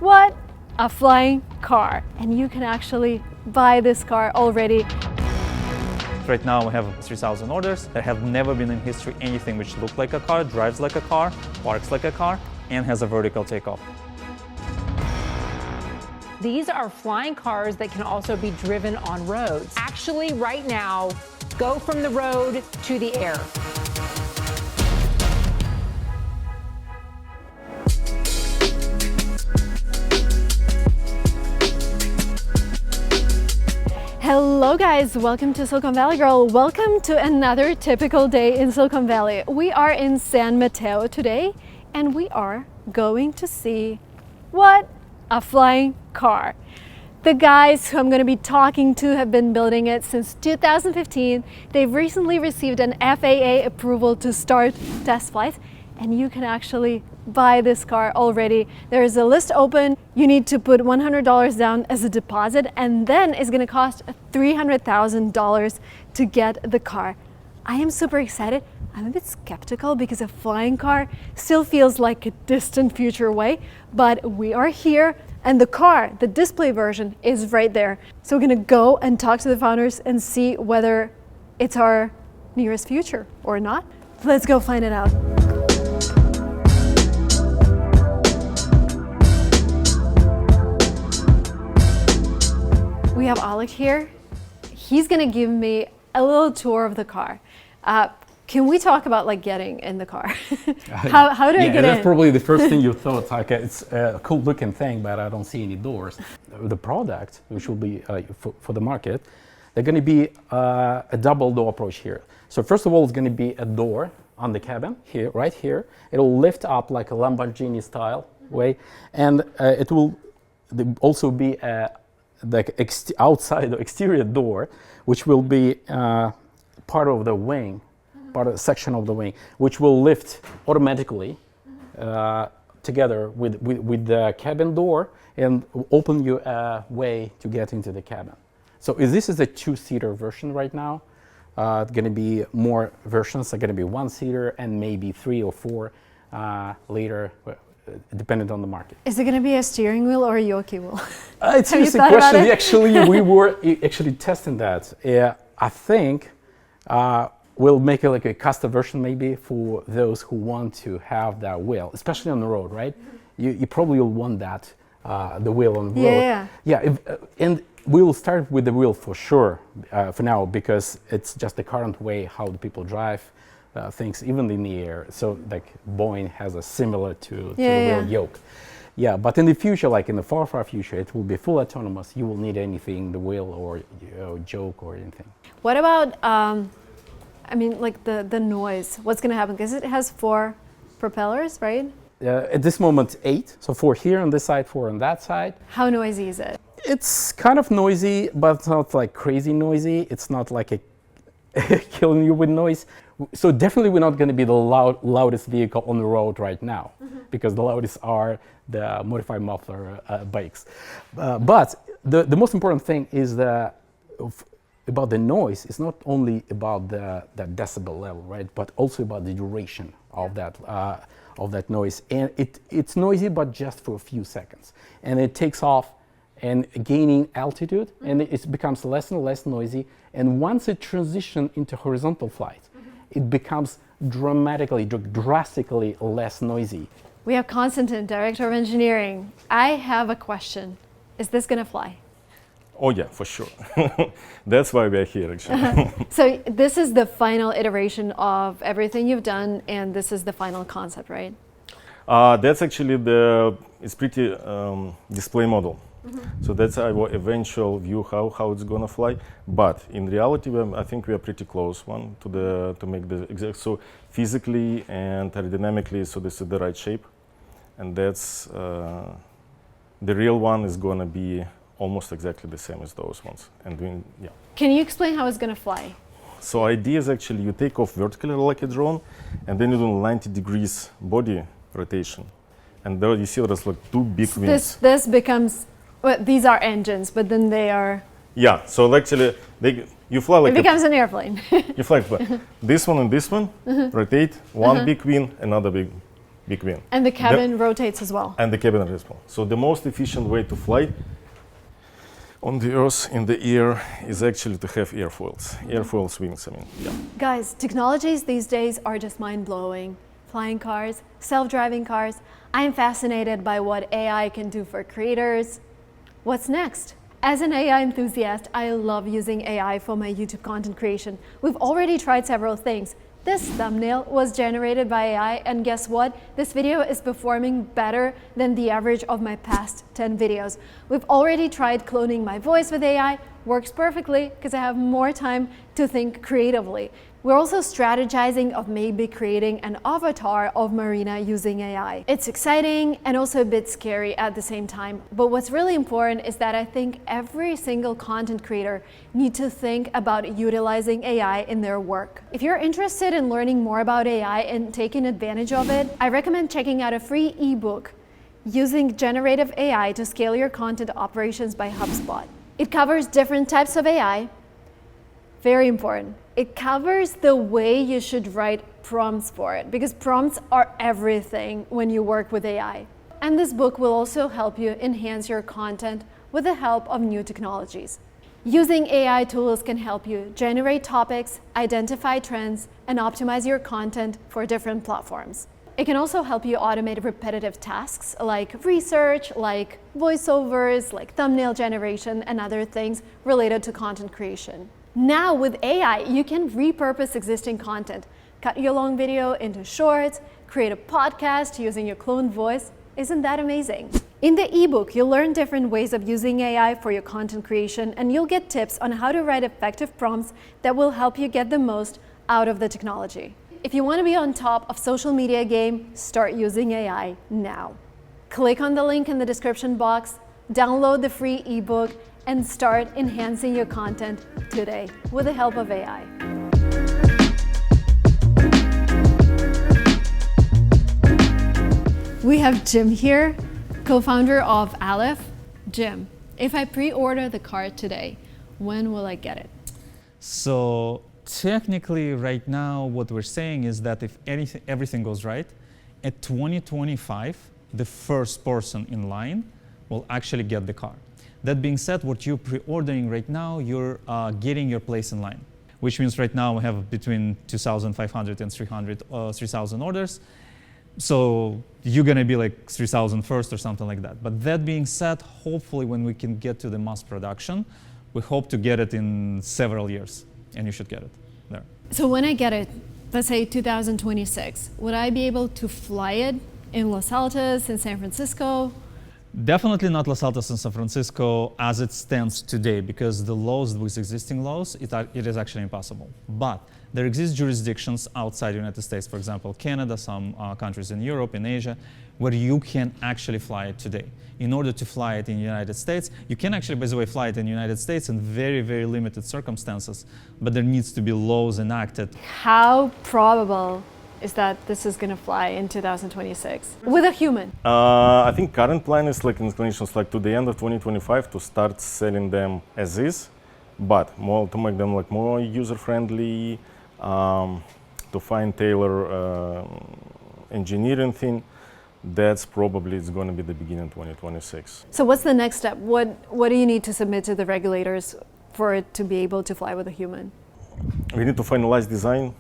What? A flying car. And you can actually buy this car already. Right now we have 3,000 orders. There have never been in history anything which looks like a car, drives like a car, parks like a car, and has a vertical takeoff. These are flying cars that can also be driven on roads. Actually, right now, go from the road to the air. Hello guys, welcome to Silicon Valley Girl. Welcome to another typical day in Silicon Valley. We are in San Mateo today and we are going to see what? A flying car. The guys who I'm going to be talking to have been building it since 2015. They've recently received an FAA approval to start test flights, and you can actually buy this car already. There is a list open. You need to put $100 down as a deposit, and then it's going to cost $300,000 to get the car. I am super excited. I'm a bit skeptical because a flying car still feels like a distant future away, but we are here and the car, the display version, is right there. So we're gonna go and talk to the founders and see whether it's our nearest future or not. Let's go find it out. We have Alef here. He's gonna give me a little tour of the car. Can we talk about like getting in the car? how do I get in? That's probably the first thing you thought. Like it's a cool looking thing, but I don't see any doors. The product, which will be for the market, they're going to be a double door approach here. So first of all, it's going to be a door on the cabin here, right here. It'll lift up like a Lamborghini style way, and it will also be the outside or exterior door, which will be part of the wing. Part of a section of the wing, which will lift automatically together with the cabin door and open you a way to get into the cabin. So this is a two-seater version right now. Going to be more versions. Are going to be one-seater and maybe 3 or 4 later, depending on the market. Is it going to be a steering wheel or a yoke wheel? It's a interesting question. Actually, we were actually testing that. I think. We'll make it like a custom version maybe for those who want to have that wheel, especially on the road, right? You probably will want that, the wheel on the road. Yeah. And we'll start with the wheel for sure for now, because it's just the current way how the people drive things, even in the air. So like Boeing has a similar to the wheel yoke. Yeah, but in the future, like in the far future, it will be full autonomous. You will need anything, the wheel or yoke or anything. What about I mean, like the noise, what's going to happen? Because it has 4 propellers, right? At this moment, 8. So 4 here on this side, 4 on that side. How noisy is it? It's kind of noisy, but it's not like crazy noisy. It's not like killing you with noise. So definitely we're not going to be the loudest vehicle on the road right now, because the loudest are the modified muffler bikes. But the most important thing is about the noise. It's not only about the decibel level, right? But also about the duration of that noise. And it's noisy, but just for a few seconds. And it takes off and gaining altitude, and it becomes less and less noisy. And once it transitions into horizontal flight, it becomes drastically less noisy. We have Konstantin, Director of Engineering. I have a question. Is this going to fly? Oh yeah, for sure. That's why we're here actually. So this is the final iteration of everything you've done, and this is the final concept, right? That's actually it's pretty display model. So that's our eventual view how it's gonna fly. But in reality, I think we are pretty close to make the exact. So physically and aerodynamically, so this is the right shape, and that's the real one is gonna be almost exactly the same as those ones. And Can you explain how it's going to fly? So idea is actually you take off vertically like a drone, and then you do 90 degrees body rotation. And there you see there's like 2 big wings. This becomes, well, these are engines, but then they are... Yeah, so actually you fly like it becomes an airplane. You fly this one and this one, rotate, one big wing, another big. big win. And the cabin rotates as well. And the cabin as well. So the most efficient way to fly on the Earth in the air is actually to have airfoils. Airfoils wings, I mean, yeah. Guys, technologies these days are just mind-blowing. Flying cars, self-driving cars. I'm fascinated by what AI can do for creators. What's next? As an AI enthusiast, I love using AI for my YouTube content creation. We've already tried several things. This thumbnail was generated by AI, and guess what? This video is performing better than the average of my past 10 videos. We've already tried cloning my voice with AI. Works perfectly because I have more time to think creatively. We're also strategizing of maybe creating an avatar of Marina using AI. It's exciting and also a bit scary at the same time. But what's really important is that I think every single content creator needs to think about utilizing AI in their work. If you're interested in learning more about AI and taking advantage of it, I recommend checking out a free ebook using generative AI to scale your content operations by HubSpot. It covers different types of AI. Very important. It covers the way you should write prompts for it, because prompts are everything when you work with AI. And this book will also help you enhance your content with the help of new technologies. Using AI tools can help you generate topics, identify trends, and optimize your content for different platforms. It can also help you automate repetitive tasks like research, like voiceovers, like thumbnail generation, and other things related to content creation. Now with AI, you can repurpose existing content, cut your long video into shorts, create a podcast using your cloned voice. Isn't that amazing? In the ebook, you'll learn different ways of using AI for your content creation, and you'll get tips on how to write effective prompts that will help you get the most out of the technology. If you want to be on top of social media game, start using AI now. Click on the link in the description box, download the free ebook, and start enhancing your content today with the help of AI. We have Jim here, co-founder of Alef. Jim, if I pre-order the car today, when will I get it? So technically right now what we're saying is that if everything goes right, at 2025, the first person in line will actually get the car. That being said, what you're pre-ordering right now, you're getting your place in line, which means right now we have between 2,500 and 3,000 orders. So you're gonna be like 3,000 first or something like that. But that being said, hopefully when we can get to the mass production, we hope to get it in several years, and you should get it there. So when I get it, let's say 2026, would I be able to fly it in Los Altos, in San Francisco? Definitely not Los Altos and San Francisco as it stands today, because the laws with existing laws, it is actually impossible. But there exist jurisdictions outside the United States, for example, Canada, some countries in Europe, in Asia, where you can actually fly it today. In order to fly it in the United States, you can actually, by the way, fly it in the United States in very, very limited circumstances, but there needs to be laws enacted. How probable is that this is going to fly in 2026 with a human? I think current plan is like inclinations like to the end of 2025 to start selling them as is, but more to make them like more user friendly, to find tailor engineering thing. That's probably it's going to be the beginning of 2026. So what's the next step? What do you need to submit to the regulators for it to be able to fly with a human? We need to finalize design.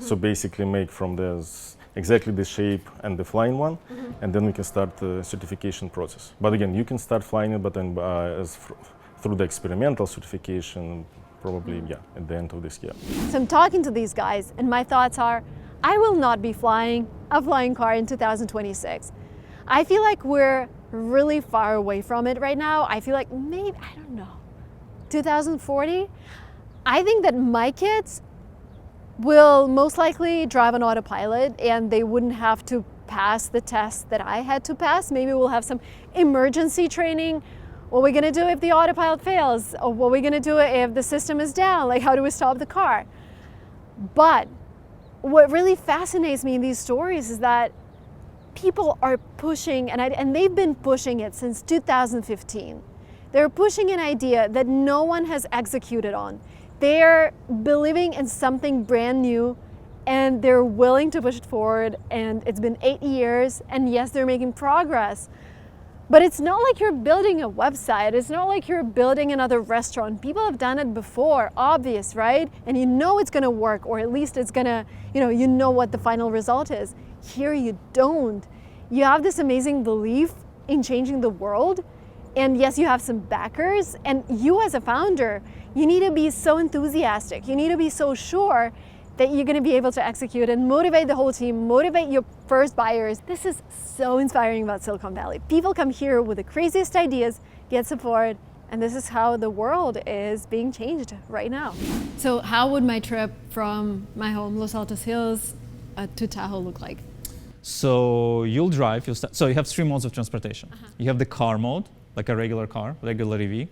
So basically make from this exactly the shape and the flying one, and then we can start the certification process. But again, you can start flying it, but then through the experimental certification, probably at the end of this year. So I'm talking to these guys, and my thoughts are, I will not be flying a flying car in 2026. I feel like we're really far away from it right now. I feel like maybe, I don't know, 2040? I think that my kids will most likely drive on autopilot, and they wouldn't have to pass the test that I had to pass. Maybe we'll have some emergency training. What are we gonna do if the autopilot fails? Or what are we gonna do if the system is down? Like, how do we stop the car? But what really fascinates me in these stories is that people are pushing, and they've been pushing it since 2015. They're pushing an idea that no one has executed on. They're believing in something brand new and they're willing to push it forward, and it's been 8 years, and yes, they're making progress. But it's not like you're building a website. It's not like you're building another restaurant. People have done it before, obvious, right? And you know it's gonna work, or at least it's gonna, you know what the final result is. Here you don't. You have this amazing belief in changing the world. And yes, you have some backers, and you as a founder, you need to be so enthusiastic. You need to be so sure that you're going to be able to execute and motivate the whole team, motivate your first buyers. This is so inspiring about Silicon Valley. People come here with the craziest ideas, get support, and this is how the world is being changed right now. So how would my trip from my home, Los Altos Hills, to Tahoe look like? So you'll drive, so you have 3 modes of transportation. You have the car mode, like a regular car, regular EV.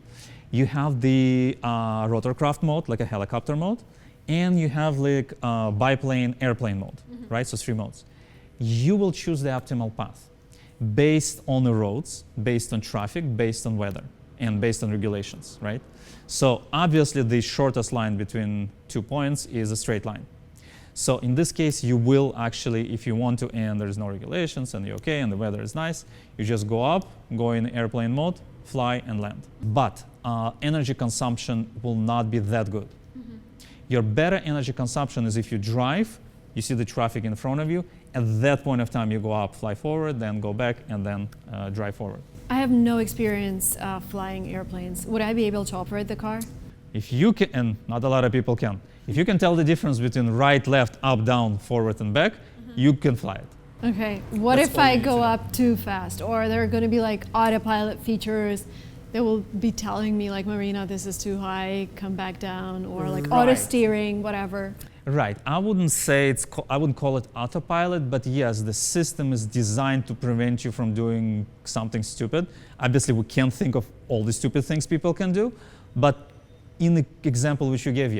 You have the rotorcraft mode, like a helicopter mode. And you have like biplane, airplane mode, right? So 3 modes. You will choose the optimal path based on the roads, based on traffic, based on weather, and based on regulations, right? So obviously the shortest line between 2 points is a straight line. So in this case, you will actually, if you want to, and there's no regulations, and you're okay, and the weather is nice, you just go up, go in airplane mode, fly, and land. But energy consumption will not be that good. Your better energy consumption is if you drive, you see the traffic in front of you, at that point of time you go up, fly forward, then go back, and then drive forward. I have no experience flying airplanes. Would I be able to operate the car? If you can, and not a lot of people can, if you can tell the difference between right, left, up, down, forward, and back, you can fly it. Okay, what if I go up too fast? Or there are going to be like autopilot features that will be telling me like, Marina, this is too high, come back down, or like auto steering, whatever. Right, I wouldn't say I wouldn't call it autopilot, but yes, the system is designed to prevent you from doing something stupid. Obviously, we can't think of all the stupid things people can do, but in the example which you gave,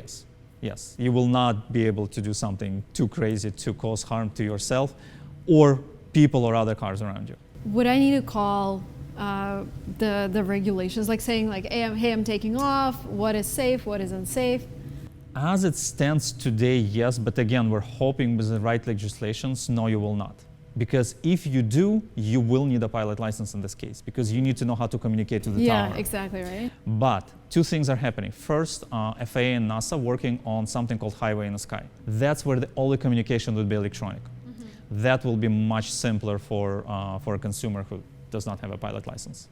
yes, you will not be able to do something too crazy to cause harm to yourself or people or other cars around you. Would I need to call the regulations, like saying like, hey, I'm taking off, what is safe, what is unsafe? As it stands today, yes, but again, we're hoping with the right legislations, no, you will not. Because if you do, you will need a pilot license in this case, because you need to know how to communicate to the tower. Yeah, exactly, right? But 2 things are happening. First, FAA and NASA working on something called highway in the sky. That's where all the communication would be electronic. That will be much simpler for a consumer who does not have a pilot license.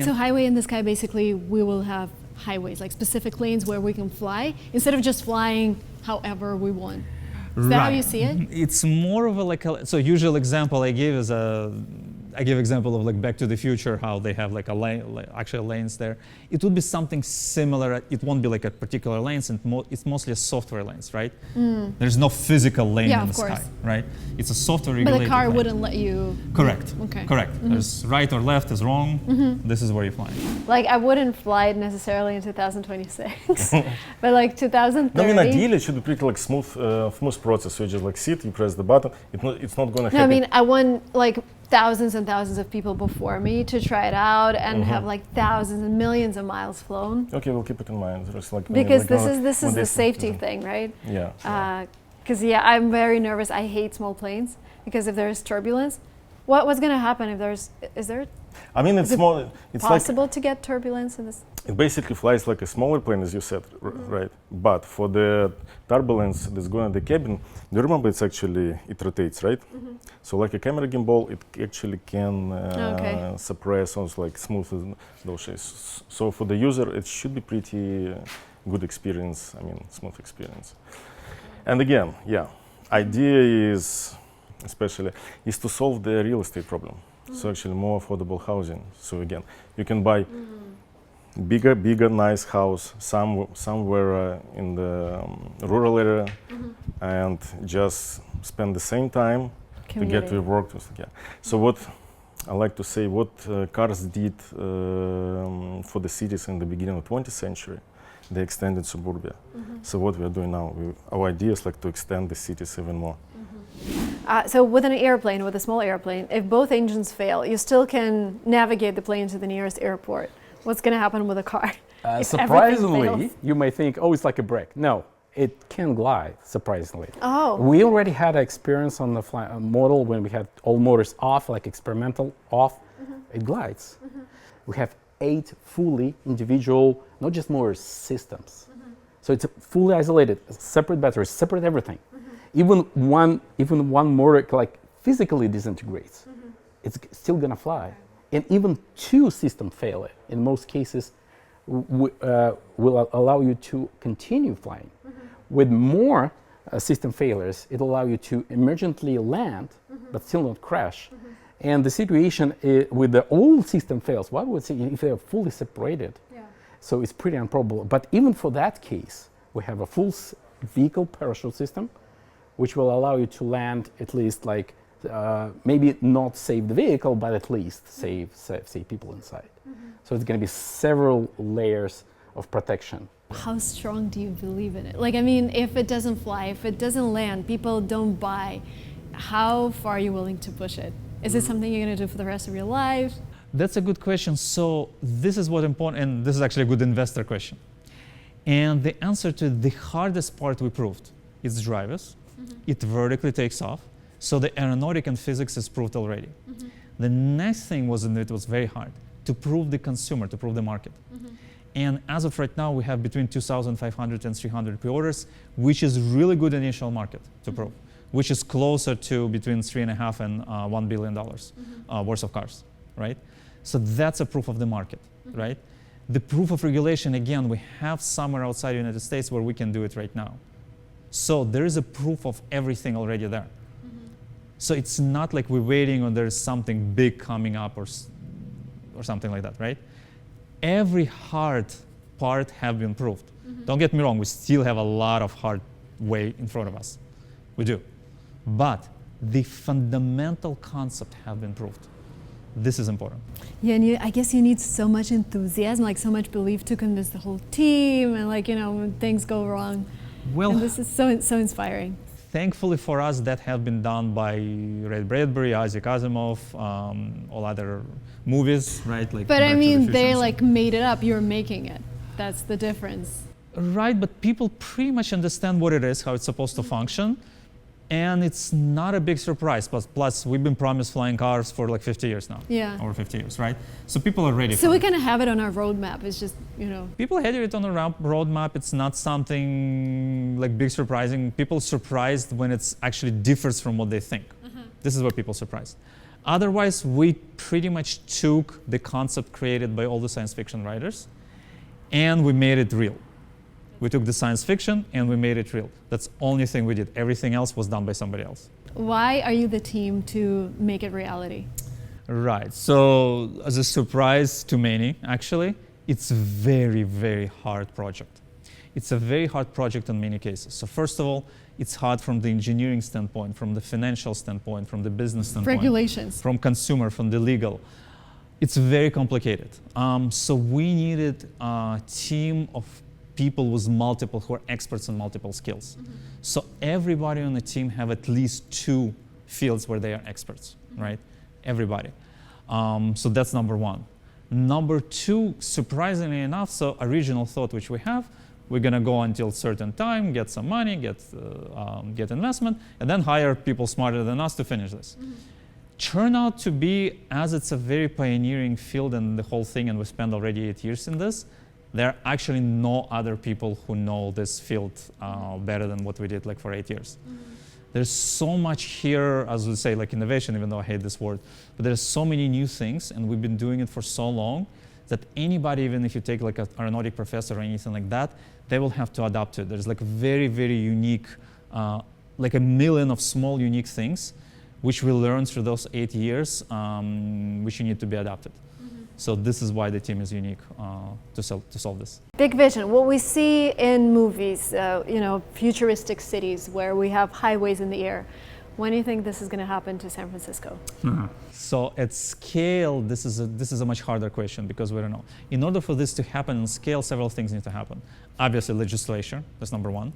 So highway in the sky, basically, we will have highways, like specific lanes where we can fly, instead of just flying however we want. Is that how you see it? It's more of so usual example I give is I give example of like Back to the Future, how they have like a lane, actual lanes there. It would be something similar. It won't be like a particular lanes, and it's mostly a software lanes, right? There's no physical lane in the sky, right? It's a software regulated. But the car lane. wouldn't let you. Correct. Okay. Correct. There's right or left is wrong. This is where you fly. Like I wouldn't fly it necessarily in 2026, but like 2030. I mean, ideally, it should be pretty like smooth process. So you just like sit, you press the button. It's not gonna happen. No, I mean, I want like thousands and thousands of people before me to try it out and have like thousands and millions of miles flown. Okay, we'll keep it in mind. There's like because this is the safety thing, right? Yeah. Because I'm very nervous. I hate small planes because if there's turbulence, what's going to happen if is there? I mean, it's small. It's possible to get turbulence in this. It basically flies like a smaller plane, as you said, right? But for the turbulence that's going in the cabin, do you remember it rotates, right? So like a camera gimbal, it actually can suppress on like smooth those shapes. So for the user, it should be pretty good experience. I mean, smooth experience. And again, idea is to solve the real estate problem. So actually more affordable housing. So again, you can buy bigger, nice house somewhere in the rural area, and just spend the same time to get to work. So what I like to say, what cars did for the cities in the beginning of the 20th century, they extended suburbia. So what we are doing now, our idea is like to extend the cities even more. So with an airplane, with a small airplane, if both engines fail, you still can navigate the plane to the nearest airport. What's going to happen with a car? Surprisingly, you may think, oh, it's like a brick. No, it can glide, surprisingly. Oh. We already had experience on the model when we had all motors off, like experimental off. It glides. We have 8 fully individual, not just motors, systems. So it's fully isolated, separate batteries, separate everything. Even one motor like physically disintegrates, it's still gonna fly. And even 2 system failure, in most cases, will allow you to continue flying. With more system failures, it'll allow you to emergently land, but still not crash. And the situation with the old system fails, what would say if they are fully separated? So it's pretty improbable. But even for that case, we have a full vehicle parachute system, which will allow you to land at least like, maybe not save the vehicle, but at least save people inside. So it's going to be several layers of protection. How strong do you believe in it? Like, I mean, if it doesn't fly, if it doesn't land, people don't buy, how far are you willing to push it? Is it something you're going to do for the rest of your life? That's a good question. So this is what important, and this is actually a good investor question. And the answer to the hardest part we proved is drivers. It vertically takes off. So the aeronautic and physics is proved already. The next thing was, and it was very hard, to prove the consumer, to prove the market. And as of right now, we have between 2,500 and 300 pre-orders, which is really good initial market to prove, which is closer to between $3.5 and $1 billion worth of cars, right? So that's a proof of the market, right? The proof of regulation, again, we have somewhere outside the United States where we can do it right now. So there is a proof of everything already there. So it's not like we're waiting or there's something big coming up or something like that, right? Every hard part have been proved. Don't get me wrong, we still have a lot of hard way in front of us. We do. But the fundamental concept have been proved. This is important. Yeah, and I guess you need so much enthusiasm, like so much belief to convince the whole team, and like, you know, when things go wrong. Well, and this is so inspiring. Thankfully for us, that have been done by Ray Bradbury, Isaac Asimov, all other movies, right? Like, but I mean, they Future. like made it up. You're making it. That's the difference. Right, but people pretty much understand what it is, how it's supposed to function. And it's not a big surprise. Plus, we've been promised flying cars for like 50 years now. Yeah. Over 50 years, right? So people are ready So for we it. kind of have it on our roadmap. It's just, you know. People had it on a roadmap. It's not something like big surprising. People surprised when it's actually differs from what they think. This is what people surprised. Otherwise, we pretty much took the concept created by all the science fiction writers and we made it real. We took the science fiction and we made it real. That's the only thing we did. Everything else was done by somebody else. Why are you the team to make it reality? Right. So as a surprise to many, actually, it's a very, very hard project. It's a very hard project in many cases. So first of all, it's hard from the engineering standpoint, from the financial standpoint, from the business standpoint. Regulations. From consumer, from the legal. It's very complicated. So we needed a team of people with multiple, who are experts in multiple skills. So everybody on the team have at least 2 fields where they are experts, right? Everybody. So that's number 1. Number 2, surprisingly enough, so original thought which we have, we're gonna go until certain time, get some money, get investment, and then hire people smarter than us to finish this. Turn out to be, as it's a very pioneering field and the whole thing, and we spent already 8 years in this, there are actually no other people who know this field better than what we did like for 8 years. There's so much here, as we say, like innovation, even though I hate this word, but there's so many new things and we've been doing it for so long that anybody, even if you take like an aeronautic professor or anything like that, they will have to adapt to it. There's like a very, very unique, like a million of small unique things which we learned through those 8 years, which need to be adapted. So this is why the team is unique to solve this. Big vision. What we see in movies, you know, futuristic cities where we have highways in the air. When do you think this is going to happen to San Francisco? So at scale, this is a much harder question because we don't know. In order for this to happen on scale, several things need to happen. Obviously, legislation. That's number 1.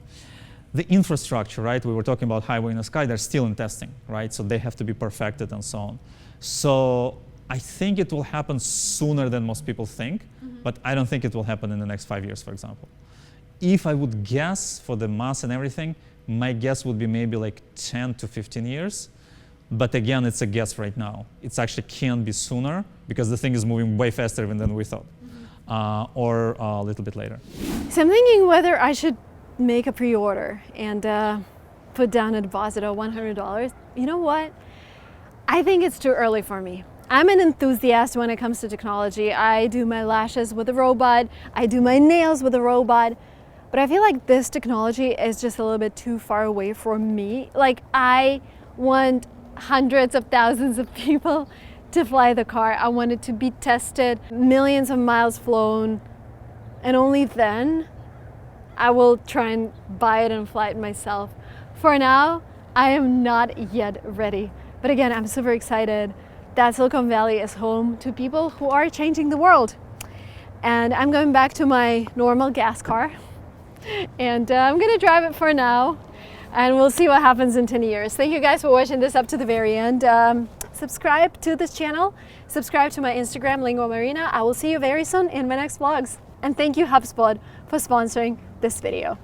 The infrastructure, right? We were talking about highway in the sky. They're still in testing, right? So they have to be perfected and so on. So I think it will happen sooner than most people think, but I don't think it will happen in the next 5 years, for example. if I would guess for the mass and everything, my guess would be maybe like 10 to 15 years. But again, it's a guess right now. It actually can be sooner because the thing is moving way faster even than we thought, or a little bit later. So I'm thinking whether I should make a pre-order and put down a deposit of $100. You know what? I think it's too early for me. I'm an enthusiast when it comes to technology. I do my lashes with a robot. I do my nails with a robot. But I feel like this technology is just a little bit too far away for me. Like, I want hundreds of thousands of people to fly the car. I want it to be tested, millions of miles flown, and only then I will try and buy it and fly it myself. For now, I am not yet ready. But again, I'm super excited that Silicon Valley is home to people who are changing the world. And I'm going back to my normal gas car, and I'm gonna drive it for now, and we'll see what happens in 10 years. Thank you guys for watching this up to the very end. Subscribe to this channel, subscribe to my Instagram, Lingua Marina. I will see you very soon in my next vlogs. And thank you HubSpot for sponsoring this video.